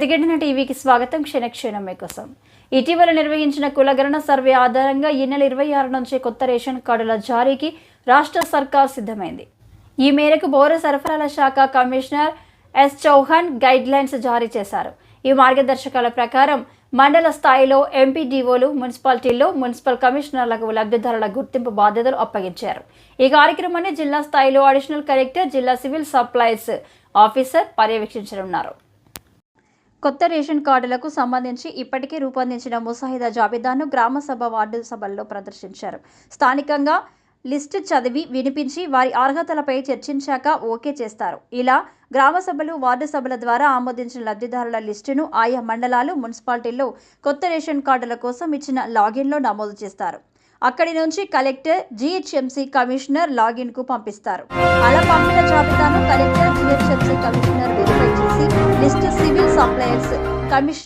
ప్రతిఘటన టీవీకి స్వాగతం. క్షణక్షణం మీకోసం. ఇటీవల నిర్వహించిన కులగణన సర్వే ఆధారంగా ఈ నెల 26 నుంచి కొత్త రేషన్ కార్డుల జారీకి రాష్ట్ర సర్కార్ సిద్ధమైంది. ఈ మేరకు పౌర సరఫరాల శాఖ కమిషనర్ ఎస్ చౌహాన్ గైడ్లైన్స్ జారీ చేశారు. ఈ మార్గదర్శకాల ప్రకారం మండల స్థాయిలో ఎంపీడీఓలు, మున్సిపాలిటీల్లో మున్సిపల్ కమిషనర్లకు లబ్ధిదారుల గుర్తింపు బాధ్యతలు అప్పగించారు. ఈ కార్యక్రమాన్ని జిల్లా స్థాయిలో అడిషనల్ కలెక్టర్, జిల్లా సివిల్ సప్లైస్ ఆఫీసర్ పర్యవేక్షించనున్నారు. కొత్త రేషన్ కార్డులకు సంబంధించి ఇప్పటికే రూపొందించిన ముసాయిదా జాబితాను గ్రామ సభ, వార్డు సభల్లో ప్రదర్శించారు. స్థానికంగా లిస్టు చదివి వినిపించి వారి అర్హతలపై చర్చించాక ఓకే చేస్తారు. ఇలా గ్రామ సభలు, వార్డు సభల ద్వారా ఆమోదించిన లబ్ధిదారుల లిస్టును ఆయా మండలాలు, మున్సిపాలిటీల్లో కొత్త రేషన్ కార్డుల కోసం ఇచ్చిన లాగిన్లో నమోదు చేస్తారు. అక్కడి నుంచి కలెక్టర్, జీహెచ్ఎంసీ కమిషనర్ లాగిన్కు పంపిస్తారు. అలా పంపిన జాబితాను కలెక్టర్, జీహెచ్ఎంసీ కమిషనర్ వెరిఫై చేసి లిస్టు సివిల్ సప్లయర్స్ కమిషనర్